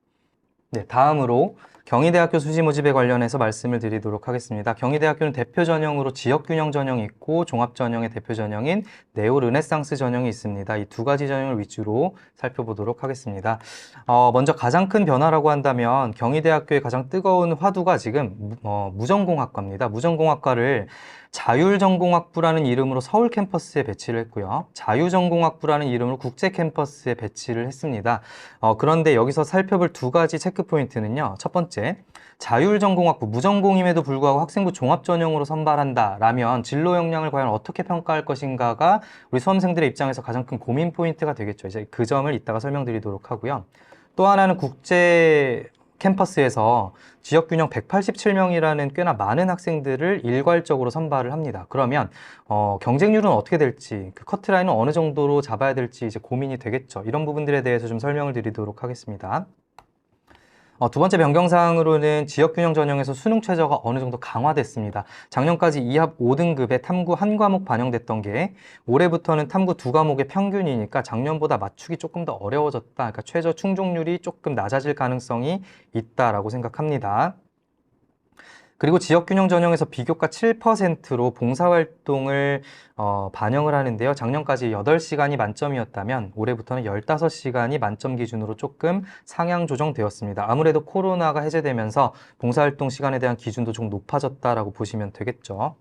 네, 다음으로 경희대학교 수시 모집에 관련해서 말씀을 드리도록 하겠습니다. 경희대학교는 대표 전형으로 지역균형 전형이 있고 종합 전형의 대표 전형인 네오 르네상스 전형이 있습니다. 이 두 가지 전형을 위주로 살펴보도록 하겠습니다. 먼저 가장 큰 변화라고 한다면 경희대학교의 가장 뜨거운 화두가 지금 무전공학과입니다. 무전공학과를 자율전공학부라는 이름으로 서울 캠퍼스에 배치를 했고요. 자유전공학부라는 이름으로 국제 캠퍼스에 배치를 했습니다. 그런데 여기서 살펴볼 두 가지 체크 포인트는요. 첫 번째, 자율전공학부, 무전공임에도 불구하고 학생부 종합전형으로 선발한다라면 진로 역량을 과연 어떻게 평가할 것인가가 우리 수험생들의 입장에서 가장 큰 고민 포인트가 되겠죠. 이제 그 점을 이따가 설명드리도록 하고요. 또 하나는 국제 캠퍼스에서 지역균형 187명이라는 꽤나 많은 학생들을 일괄적으로 선발을 합니다. 그러면 경쟁률은 어떻게 될지, 그 커트라인은 어느 정도로 잡아야 될지 이제 고민이 되겠죠. 이런 부분들에 대해서 좀 설명을 드리도록 하겠습니다. 두 번째 변경사항으로는 지역균형 전형에서 수능 최저가 어느 정도 강화됐습니다. 작년까지 2합 5등급에 탐구 한 과목 반영됐던 게 올해부터는 탐구 두 과목의 평균이니까 작년보다 맞추기 조금 더 어려워졌다. 그러니까 최저 충족률이 조금 낮아질 가능성이 있다라고 생각합니다. 그리고 지역균형 전형에서 비교과 7%로 봉사활동을 반영을 하는데요. 작년까지 8시간이 만점이었다면 올해부터는 15시간이 만점 기준으로 조금 상향 조정되었습니다. 아무래도 코로나가 해제되면서 봉사활동 시간에 대한 기준도 좀 높아졌다라고 보시면 되겠죠.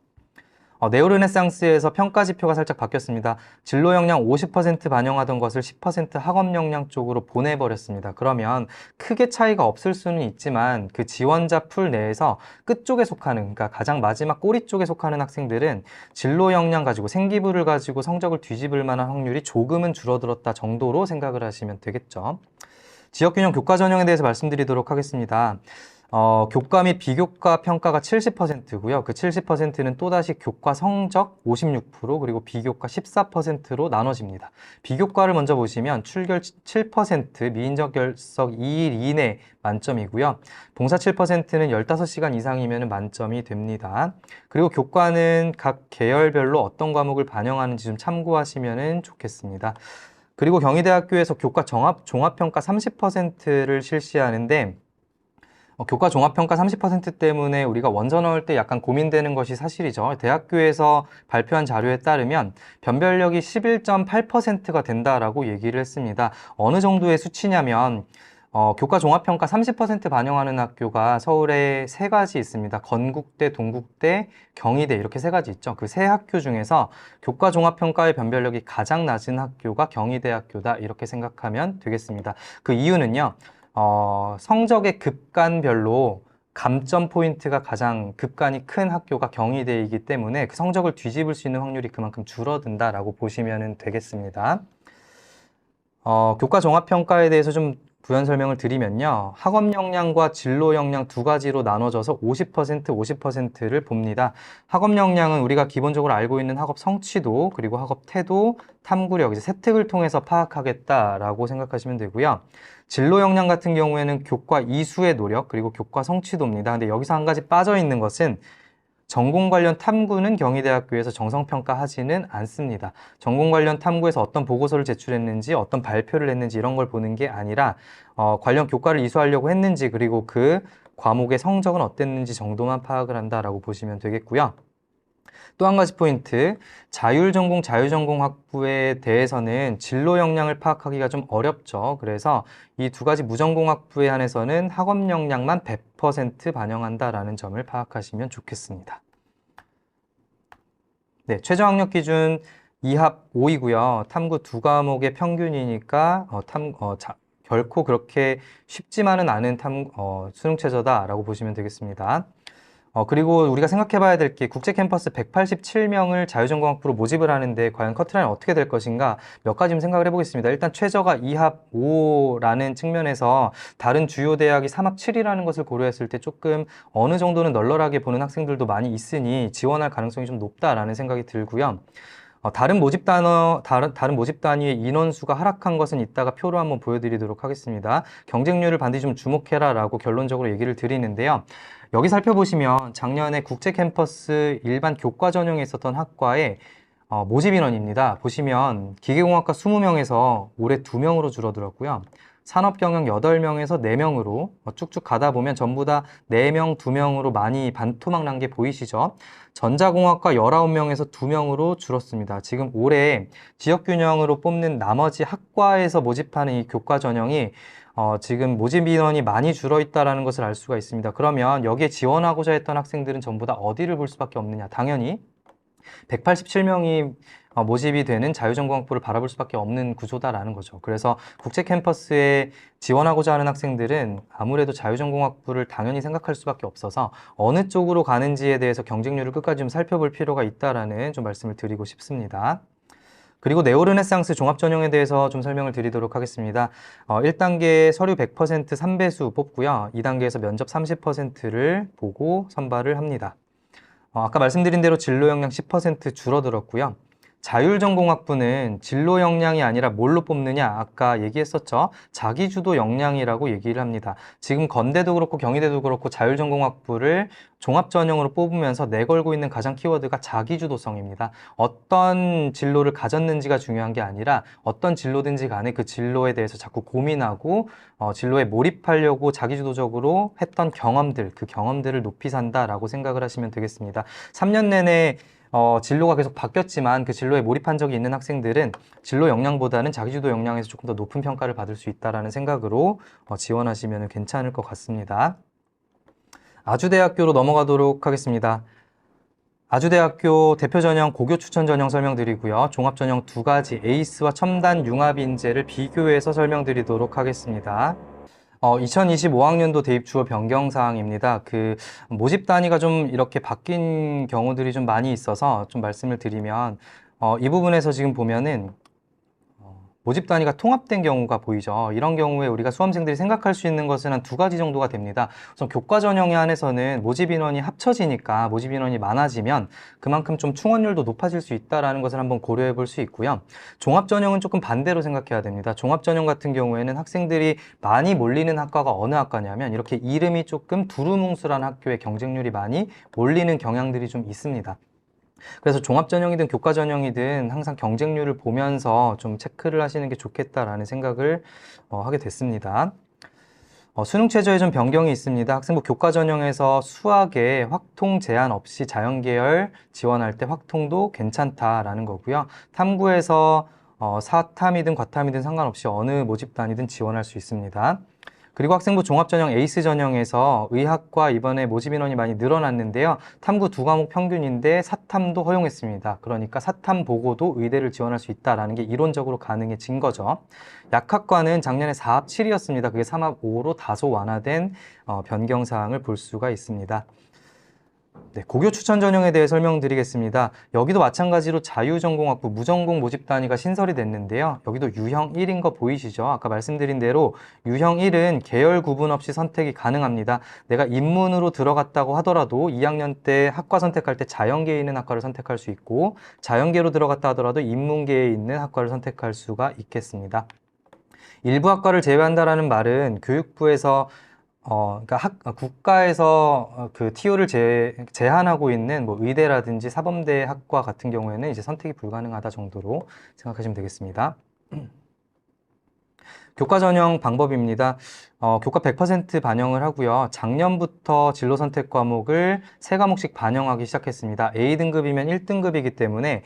네오르네상스에서 평가 지표가 살짝 바뀌었습니다. 진로 역량 50% 반영하던 것을 10% 학업 역량 쪽으로 보내버렸습니다. 그러면 크게 차이가 없을 수는 있지만 그 지원자 풀 내에서 끝쪽에 속하는, 그러니까 가장 마지막 꼬리 쪽에 속하는 학생들은 진로 역량 가지고 생기부를 가지고 성적을 뒤집을 만한 확률이 조금은 줄어들었다 정도로 생각을 하시면 되겠죠. 지역균형 교과 전형에 대해서 말씀드리도록 하겠습니다. 교과 및 비교과 평가가 70%고요. 그 70%는 또다시 교과 성적 56% 그리고 비교과 14%로 나눠집니다. 비교과를 먼저 보시면 출결 7%, 미인적 결석 2일 이내 만점이고요. 봉사 7%는 15시간 이상이면 만점이 됩니다. 그리고 교과는 각 계열별로 어떤 과목을 반영하는지 좀 참고하시면 좋겠습니다. 그리고 경희대학교에서 교과 종합평가 30%를 실시하는데 교과 종합평가 30% 때문에 우리가 원서 넣을 때 약간 고민되는 것이 사실이죠. 대학교에서 발표한 자료에 따르면 변별력이 11.8%가 된다라고 얘기를 했습니다. 어느 정도의 수치냐면 교과 종합평가 30% 반영하는 학교가 서울에 세 가지 있습니다. 건국대, 동국대, 경희대 이렇게 세 가지 있죠. 그 세 학교 중에서 교과 종합평가의 변별력이 가장 낮은 학교가 경희대학교다 이렇게 생각하면 되겠습니다. 그 이유는요. 성적의 급간별로 감점 포인트가 가장 급간이 큰 학교가 경희대이기 때문에 그 성적을 뒤집을 수 있는 확률이 그만큼 줄어든다라고 보시면 되겠습니다. 교과 종합평가에 대해서 좀 부연 설명을 드리면요. 학업 역량과 진로 역량 두 가지로 나눠져서 50%, 50%를 봅니다. 학업 역량은 우리가 기본적으로 알고 있는 학업 성취도, 그리고 학업 태도, 탐구력, 이제 세특을 통해서 파악하겠다라고 생각하시면 되고요. 진로 역량 같은 경우에는 교과 이수의 노력, 그리고 교과 성취도입니다. 근데 여기서 한 가지 빠져 있는 것은 전공 관련 탐구는 경희대학교에서 정성평가하지는 않습니다. 전공 관련 탐구에서 어떤 보고서를 제출했는지, 어떤 발표를 했는지 이런 걸 보는 게 아니라 관련 교과를 이수하려고 했는지, 그리고 그 과목의 성적은 어땠는지 정도만 파악을 한다라고 보시면 되겠고요. 또 한 가지 포인트, 자율전공, 자유전공 학부에 대해서는 진로 역량을 파악하기가 좀 어렵죠. 그래서 이 두 가지 무전공 학부에 한해서는 학업 역량만 100% 반영한다라는 점을 파악하시면 좋겠습니다. 네, 최저 학력 기준 2합 5이고요. 탐구 두 과목의 평균이니까 결코 그렇게 쉽지만은 않은 수능 최저다라고 보시면 되겠습니다. 그리고 우리가 생각해 봐야 될 게 국제 캠퍼스 187명을 자유전공학부로 모집을 하는데 과연 커트라인이 어떻게 될 것인가 몇 가지 좀 생각을 해보겠습니다. 일단 최저가 2합 5라는 측면에서 다른 주요 대학이 3합 7이라는 것을 고려했을 때 조금 어느 정도는 널널하게 보는 학생들도 많이 있으니 지원할 가능성이 좀 높다라는 생각이 들고요. 다른 모집 단위의 인원수가 하락한 것은 이따가 표로 한번 보여드리도록 하겠습니다. 경쟁률을 반드시 좀 주목해라라고 결론적으로 얘기를 드리는데요. 여기 살펴보시면 작년에 국제 캠퍼스 일반 교과 전형에 있었던 학과의 모집 인원입니다. 보시면 기계공학과 20명에서 올해 2명으로 줄어들었고요. 산업경영 8명에서 4명으로 쭉쭉 가다 보면 전부 다 4명, 2명으로 많이 반토막 난 게 보이시죠? 전자공학과 19명에서 2명으로 줄었습니다. 지금 올해 지역균형으로 뽑는 나머지 학과에서 모집하는 이 교과 전형이 지금 모집 인원이 많이 줄어있다는 것을 알 수가 있습니다. 그러면 여기에 지원하고자 했던 학생들은 전부 다 어디를 볼 수밖에 없느냐? 당연히 187명이 모집이 되는 자유전공학부를 바라볼 수밖에 없는 구조다라는 거죠. 그래서 국제 캠퍼스에 지원하고자 하는 학생들은 아무래도 자유전공학부를 당연히 생각할 수밖에 없어서 어느 쪽으로 가는지에 대해서 경쟁률을 끝까지 좀 살펴볼 필요가 있다라는 좀 말씀을 드리고 싶습니다. 그리고 네오르네상스 종합전형에 대해서 좀 설명을 드리도록 하겠습니다. 1단계 서류 100% 3배수 뽑고요. 2단계에서 면접 30%를 보고 선발을 합니다. 아까 말씀드린 대로 진로 역량 10% 줄어들었고요. 자율전공학부는 진로 역량이 아니라 뭘로 뽑느냐? 아까 얘기했었죠. 자기주도 역량이라고 얘기를 합니다. 지금 건대도 그렇고 경희대도 그렇고 자율전공학부를 종합전형으로 뽑으면서 내걸고 있는 가장 키워드가 자기주도성입니다. 어떤 진로를 가졌는지가 중요한 게 아니라 어떤 진로든지 간에 그 진로에 대해서 자꾸 고민하고 진로에 몰입하려고 자기주도적으로 했던 경험들, 그 경험들을 높이 산다라고 생각을 하시면 되겠습니다. 3년 내내 진로가 계속 바뀌었지만 그 진로에 몰입한 적이 있는 학생들은 진로 역량보다는 자기주도 역량에서 조금 더 높은 평가를 받을 수 있다는 생각으로 지원하시면 괜찮을 것 같습니다. 아주대학교로 넘어가도록 하겠습니다. 아주대학교 대표전형, 고교 추천 전형 설명드리고요. 종합전형 두 가지 에이스와 첨단 융합 인재를 비교해서 설명드리도록 하겠습니다. 2025학년도 대입 주어 변경 사항입니다. 그 모집 단위가 좀 이렇게 바뀐 경우들이 좀 많이 있어서 좀 말씀을 드리면 이 부분에서 지금 보면은 모집 단위가 통합된 경우가 보이죠. 이런 경우에 우리가 수험생들이 생각할 수 있는 것은 한 두 가지 정도가 됩니다. 우선 교과 전형에 한해서는 모집 인원이 합쳐지니까 모집 인원이 많아지면 그만큼 좀 충원율도 높아질 수 있다는 것을 한번 고려해 볼 수 있고요. 종합 전형은 조금 반대로 생각해야 됩니다. 종합 전형 같은 경우에는 학생들이 많이 몰리는 학과가 어느 학과냐면 이렇게 이름이 조금 두루뭉술한 학교의 경쟁률이 많이 몰리는 경향들이 좀 있습니다. 그래서 종합전형이든 교과전형이든 항상 경쟁률을 보면서 좀 체크를 하시는 게 좋겠다라는 생각을 하게 됐습니다. 수능 최저에 좀 변경이 있습니다. 학생부 교과전형에서 수학에 확통 제한 없이 자연계열 지원할 때 확통도 괜찮다라는 거고요. 탐구에서 사탐이든 과탐이든 상관없이 어느 모집 단위든 지원할 수 있습니다. 그리고 학생부 종합전형 에이스 전형에서 의학과 이번에 모집 인원이 많이 늘어났는데요. 탐구 두 과목 평균인데 사탐도 허용했습니다. 그러니까 사탐 보고도 의대를 지원할 수 있다는 게 이론적으로 가능해진 거죠. 약학과는 작년에 4합 7이었습니다. 그게 3합 5로 다소 완화된 변경사항을 볼 수가 있습니다. 네, 고교 추천 전형에 대해 설명드리겠습니다. 여기도 마찬가지로 자유전공학부 무전공 모집 단위가 신설이 됐는데요. 여기도 유형 1인 거 보이시죠? 아까 말씀드린 대로 유형 1은 계열 구분 없이 선택이 가능합니다. 내가 인문으로 들어갔다고 하더라도 2학년 때 학과 선택할 때 자연계에 있는 학과를 선택할 수 있고 자연계로 들어갔다 하더라도 인문계에 있는 학과를 선택할 수가 있겠습니다. 일부 학과를 제외한다라는 말은 교육부에서 그러니까 국가에서 그 TO를 제한하고 있는 뭐 의대라든지 사범대 학과 같은 경우에는 이제 선택이 불가능하다 정도로 생각하시면 되겠습니다. 교과 전형 방법입니다. 교과 100% 반영을 하고요. 작년부터 진로 선택 과목을 3과목씩 반영하기 시작했습니다. A등급이면 1등급이기 때문에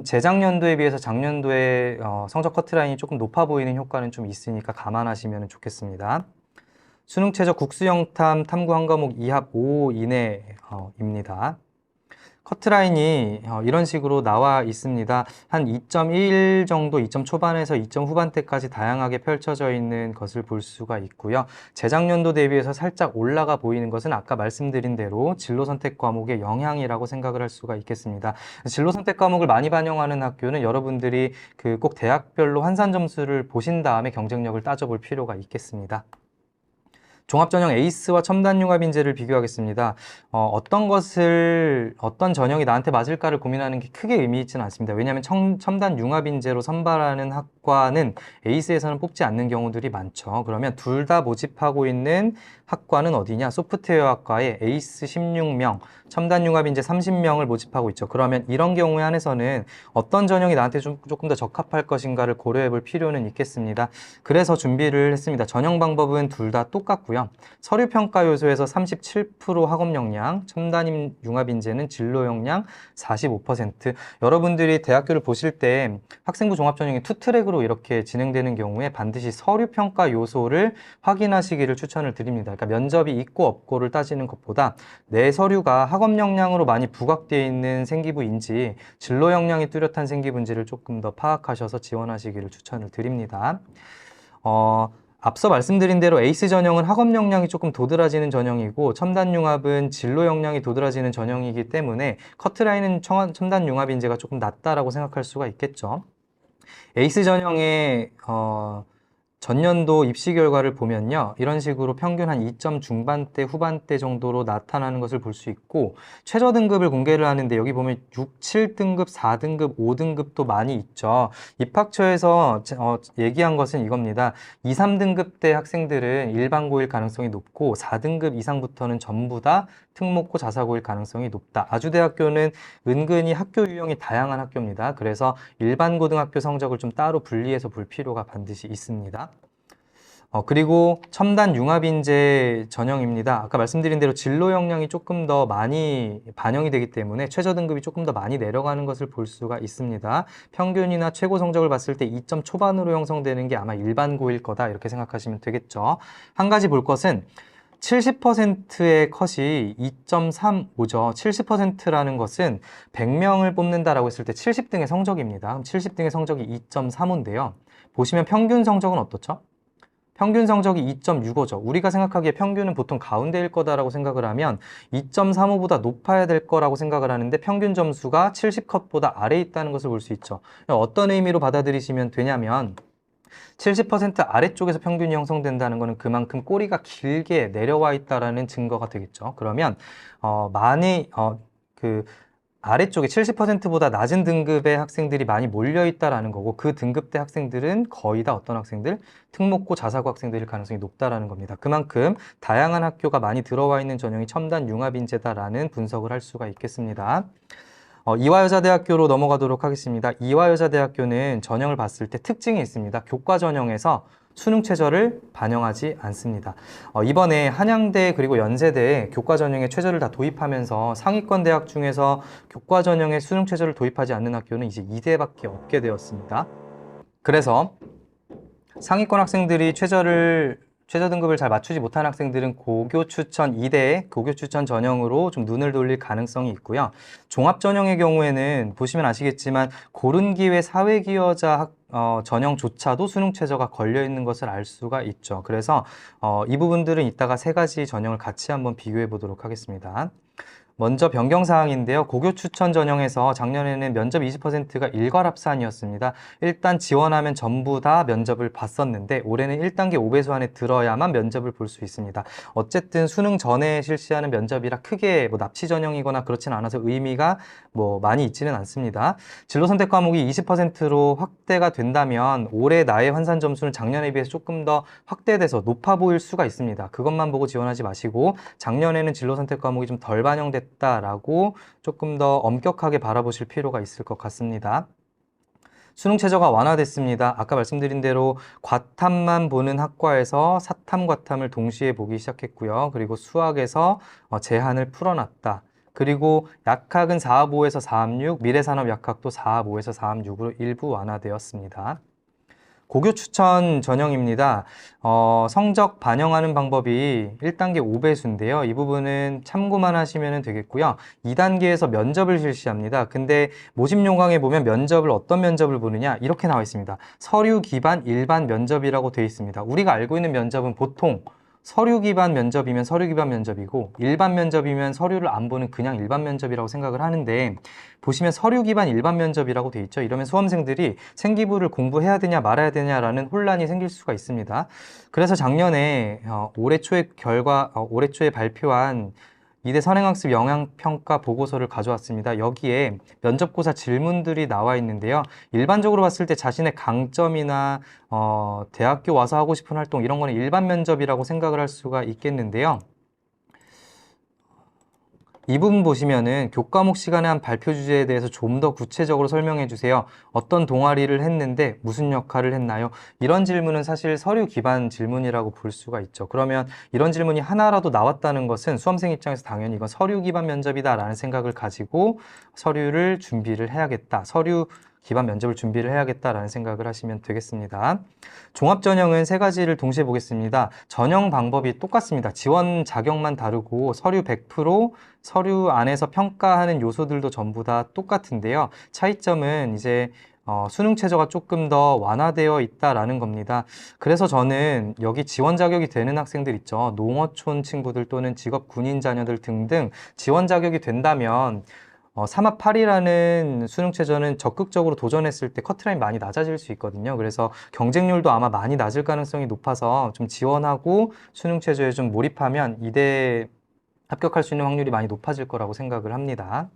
재작년도에 비해서 작년도에 성적 커트라인이 조금 높아 보이는 효과는 좀 있으니까 감안하시면 좋겠습니다. 수능 최저 국수영탐 탐구 한 과목 2합 5 이내입니다. 커트라인이 이런 식으로 나와 있습니다. 한 2.1 정도, 2점 초반에서 2점 후반대까지 다양하게 펼쳐져 있는 것을 볼 수가 있고요. 재작년도 대비해서 살짝 올라가 보이는 것은 아까 말씀드린 대로 진로 선택 과목의 영향이라고 생각을 할 수가 있겠습니다. 진로 선택 과목을 많이 반영하는 학교는 여러분들이 꼭 대학별로 환산 점수를 보신 다음에 경쟁력을 따져볼 필요가 있겠습니다. 종합전형 에이스와 첨단융합인재를 비교하겠습니다. 어떤 전형이 나한테 맞을까를 고민하는 게 크게 의미 있지는 않습니다. 왜냐하면 첨단융합인재로 선발하는 학과는 에이스에서는 뽑지 않는 경우들이 많죠. 그러면 둘 다 모집하고 있는 학과는 어디냐? 소프트웨어 학과에 에이스 16명, 첨단융합인재 30명을 모집하고 있죠. 그러면 이런 경우에 한해서는 어떤 전형이 나한테 조금 더 적합할 것인가를 고려해 볼 필요는 있겠습니다. 그래서 준비를 했습니다. 전형 방법은 둘 다 똑같고요. 서류 평가 요소에서 37% 학업 역량, 첨단 융합 인재는 진로 역량 45%. 여러분들이 대학교를 보실 때 학생부 종합 전형이 투 트랙으로 이렇게 진행되는 경우에 반드시 서류 평가 요소를 확인하시기를 추천을 드립니다. 그러니까 면접이 있고 없고를 따지는 것보다 내 서류가 학업 역량으로 많이 부각되어 있는 생기부인지 진로 역량이 뚜렷한 생기부인지를 조금 더 파악하셔서 지원하시기를 추천을 드립니다. 앞서 말씀드린 대로 에이스 전형은 학업 역량이 조금 도드라지는 전형이고 첨단융합은 진로 역량이 도드라지는 전형이기 때문에 커트라인은 첨단융합 인재가 조금 낮다라고 생각할 수가 있겠죠. 에이스 전형의 전년도 입시 결과를 보면요. 이런 식으로 평균 한 2점 중반대, 후반대 정도로 나타나는 것을 볼 수 있고 최저 등급을 공개를 하는데 여기 보면 6, 7등급, 4등급, 5등급도 많이 있죠. 입학처에서 얘기한 것은 이겁니다. 2, 3등급대 학생들은 일반고일 가능성이 높고 4등급 이상부터는 전부 다 특목고 자사고일 가능성이 높다. 아주대학교는 은근히 학교 유형이 다양한 학교입니다. 그래서 일반 고등학교 성적을 좀 따로 분리해서 볼 필요가 반드시 있습니다. 그리고 첨단 융합인재 전형입니다. 아까 말씀드린 대로 진로 역량이 조금 더 많이 반영이 되기 때문에 최저 등급이 조금 더 많이 내려가는 것을 볼 수가 있습니다. 평균이나 최고 성적을 봤을 때 2점 초반으로 형성되는 게 아마 일반 고일 거다 이렇게 생각하시면 되겠죠. 한 가지 볼 것은 70%의 컷이 2.35죠. 70%라는 것은 100명을 뽑는다라고 했을 때 70등의 성적입니다. 그럼 70등의 성적이 2.35인데요. 보시면 평균 성적은 어떻죠? 평균 성적이 2.65죠. 우리가 생각하기에 평균은 보통 가운데일 거다라고 생각을 하면 2.35보다 높아야 될 거라고 생각을 하는데 평균 점수가 70컷보다 아래에 있다는 것을 볼 수 있죠. 어떤 의미로 받아들이시면 되냐면 70% 아래쪽에서 평균이 형성된다는 것은 그만큼 꼬리가 길게 내려와 있다라는 증거가 되겠죠. 그러면 아래쪽에 70%보다 낮은 등급의 학생들이 많이 몰려 있다라는 거고 그 등급대 학생들은 거의 다 어떤 학생들? 특목고 자사고 학생들일 가능성이 높다라는 겁니다. 그만큼 다양한 학교가 많이 들어와 있는 전형이 첨단 융합인재다라는 분석을 할 수가 있겠습니다. 이화여자대학교로 넘어가도록 하겠습니다. 이화여자대학교는 전형을 봤을 때 특징이 있습니다. 교과 전형에서 수능 최저를 반영하지 않습니다. 이번에 한양대 그리고 연세대에 교과 전형에 최저를 다 도입하면서 상위권 대학 중에서 교과 전형에 수능 최저를 도입하지 않는 학교는 이제 2대밖에 없게 되었습니다. 그래서 상위권 학생들이 최저를 최저 등급을 잘 맞추지 못한 학생들은 고교 추천 2대 고교 추천 전형으로 좀 눈을 돌릴 가능성이 있고요. 종합 전형의 경우에는 보시면 아시겠지만 고른 기회 사회기여자 전형조차도 수능 최저가 걸려 있는 것을 알 수가 있죠. 그래서 이 부분들은 이따가 세 가지 전형을 같이 한번 비교해 보도록 하겠습니다. 먼저 변경사항인데요. 고교 추천 전형에서 작년에는 면접 20%가 일괄합산이었습니다. 일단 지원하면 전부 다 면접을 봤었는데 올해는 1단계 5배수 안에 들어야만 면접을 볼 수 있습니다. 어쨌든 수능 전에 실시하는 면접이라 크게 뭐 납치 전형이거나 그렇진 않아서 의미가 뭐 많이 있지는 않습니다. 진로 선택 과목이 20%로 확대가 된다면 올해 나의 환산 점수는 작년에 비해서 조금 더 확대돼서 높아 보일 수가 있습니다. 그것만 보고 지원하지 마시고 작년에는 진로 선택 과목이 좀 덜 반영됐다라고 조금 더 엄격하게 바라보실 필요가 있을 것 같습니다. 수능 최저가 완화됐습니다. 아까 말씀드린 대로 과탐만 보는 학과에서 사탐, 과탐을 동시에 보기 시작했고요. 그리고 수학에서 제한을 풀어놨다. 그리고 약학은 4합5에서 4합6, 미래산업 약학도 4합5에서 4합6으로 일부 완화되었습니다. 고교 추천 전형입니다. 성적 반영하는 방법이 1단계 5배수인데요. 이 부분은 참고만 하시면 되겠고요. 2단계에서 면접을 실시합니다. 근데 모집 요강에 보면 면접을 어떤 면접을 보느냐 이렇게 나와 있습니다. 서류 기반 일반 면접이라고 되어 있습니다. 우리가 알고 있는 면접은 보통 서류 기반 면접이면 서류 기반 면접이고 일반 면접이면 서류를 안 보는 그냥 일반 면접이라고 생각을 하는데 보시면 서류 기반 일반 면접이라고 돼 있죠. 이러면 수험생들이 생기부를 공부해야 되냐 말아야 되냐라는 혼란이 생길 수가 있습니다. 그래서 작년에 올해 초에 발표한 이대 선행학습 영향평가 보고서를 가져왔습니다. 여기에 면접고사 질문들이 나와 있는데요. 일반적으로 봤을 때 자신의 강점이나 대학교 와서 하고 싶은 활동 이런 거는 일반 면접이라고 생각을 할 수가 있겠는데요. 이 부분 보시면은 교과목 시간에 한 발표 주제에 대해서 좀 더 구체적으로 설명해 주세요. 어떤 동아리를 했는데 무슨 역할을 했나요? 이런 질문은 사실 서류 기반 질문이라고 볼 수가 있죠. 그러면 이런 질문이 하나라도 나왔다는 것은 수험생 입장에서 당연히 이건 서류 기반 면접이다라는 생각을 가지고 서류를 준비를 해야겠다. 서류 기반 면접을 준비를 해야겠다라는 생각을 하시면 되겠습니다. 종합 전형은 세 가지를 동시에 보겠습니다. 전형 방법이 똑같습니다. 지원 자격만 다르고 서류 100%, 서류 안에서 평가하는 요소들도 전부 다 똑같은데요. 차이점은 이제 수능 최저가 조금 더 완화되어 있다라는 겁니다. 그래서 저는 여기 지원 자격이 되는 학생들 있죠. 농어촌 친구들 또는 직업 군인 자녀들 등등 지원 자격이 된다면 3합 8이라는 수능 최저는 적극적으로 도전했을 때 커트라인 많이 낮아질 수 있거든요. 그래서 경쟁률도 아마 많이 낮을 가능성이 높아서 좀 지원하고 수능 최저에 좀 몰입하면 이대 합격할 수 있는 확률이 많이 높아질 거라고 생각을 합니다.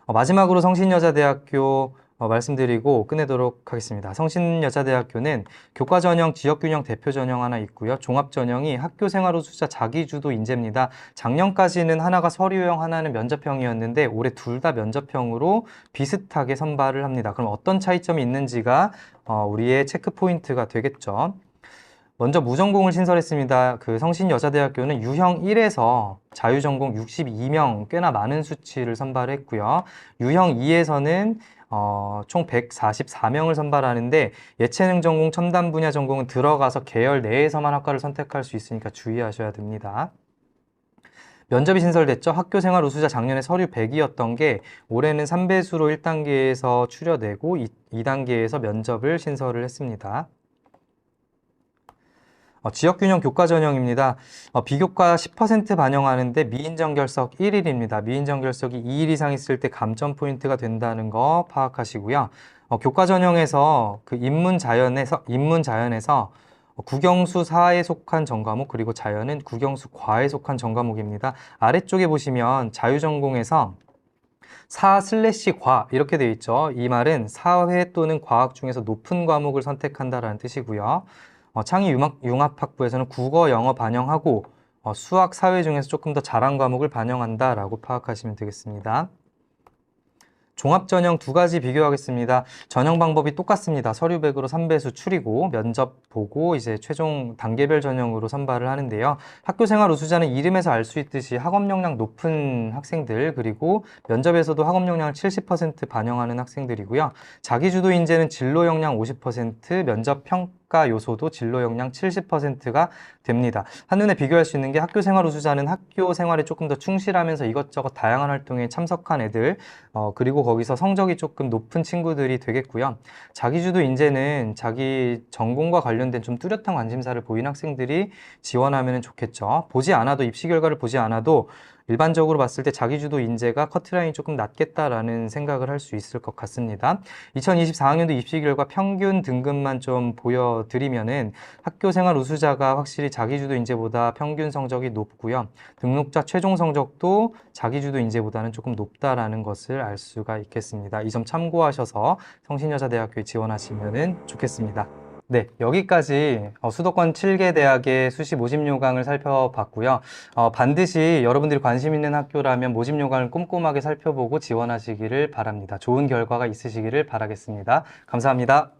마지막으로 성신여자대학교 말씀드리고 끝내도록 하겠습니다. 성신여자대학교는 교과전형, 지역균형 대표 전형 하나 있고요. 종합전형이 학교생활우수자 자기주도 인재입니다. 작년까지는 하나가 서류형, 하나는 면접형이었는데 올해 둘 다 면접형으로 비슷하게 선발을 합니다. 그럼 어떤 차이점이 있는지가 우리의 체크 포인트가 되겠죠. 먼저 무전공을 신설했습니다. 그 성신여자대학교는 유형 1에서 자유전공 62명, 꽤나 많은 수치를 선발했고요. 유형 2에서는 총 144명을 선발하는데 예체능 전공, 첨단 분야 전공은 들어가서 계열 내에서만 학과를 선택할 수 있으니까 주의하셔야 됩니다. 면접이 신설됐죠. 학교생활 우수자 작년에 서류 100이었던 게 올해는 3배수로 1단계에서 추려내고 2단계에서 면접을 신설을 했습니다. 지역균형 교과 전형입니다. 비교과 10% 반영하는데 미인정 결석 1일입니다. 미인정 결석이 2일 이상 있을 때 감점 포인트가 된다는 거 파악하시고요. 교과 전형에서 그 인문 자연에서 국영수 4에 속한 전과목 그리고 자연은 국영수 과에 속한 전과목입니다. 아래쪽에 보시면 자유전공에서 4/과 이렇게 되어 있죠. 이 말은 사회 또는 과학 중에서 높은 과목을 선택한다라는 뜻이고요. 창의 융합학부에서는 국어, 영어 반영하고 수학, 사회 중에서 조금 더 잘한 과목을 반영한다라고 파악하시면 되겠습니다. 종합전형 두 가지 비교하겠습니다. 전형 방법이 똑같습니다. 서류 100으로 3배수 추리고 면접 보고 이제 최종 단계별 전형으로 선발을 하는데요. 학교생활 우수자는 이름에서 알 수 있듯이 학업 역량 높은 학생들 그리고 면접에서도 학업 역량을 70% 반영하는 학생들이고요. 자기주도 인재는 진로 역량 50%, 면접 평가 요소도 진로 역량 70%가 됩니다. 한눈에 비교할 수 있는 게 학교 생활 우수자는 학교 생활에 조금 더 충실하면서 이것저것 다양한 활동에 참석한 애들, 그리고 거기서 성적이 조금 높은 친구들이 되겠고요. 자기주도 인재는 자기 전공과 관련된 좀 뚜렷한 관심사를 보인 학생들이 지원하면 좋겠죠. 보지 않아도 입시 결과를 보지 않아도 일반적으로 봤을 때 자기주도 인재가 커트라인이 조금 낮겠다라는 생각을 할 수 있을 것 같습니다. 2024학년도 입시 결과 평균 등급만 좀 보여드리면은 학교 생활 우수자가 확실히 자기주도 인재보다 평균 성적이 높고요. 등록자 최종 성적도 자기주도 인재보다는 조금 높다라는 것을 알 수가 있겠습니다. 이 점 참고하셔서 성신여자대학교에 지원하시면 좋겠습니다. 네, 여기까지 수도권 7개 대학의 수시 모집 요강을 살펴봤고요. 반드시 여러분들이 관심 있는 학교라면 모집 요강을 꼼꼼하게 살펴보고 지원하시기를 바랍니다. 좋은 결과가 있으시기를 바라겠습니다. 감사합니다.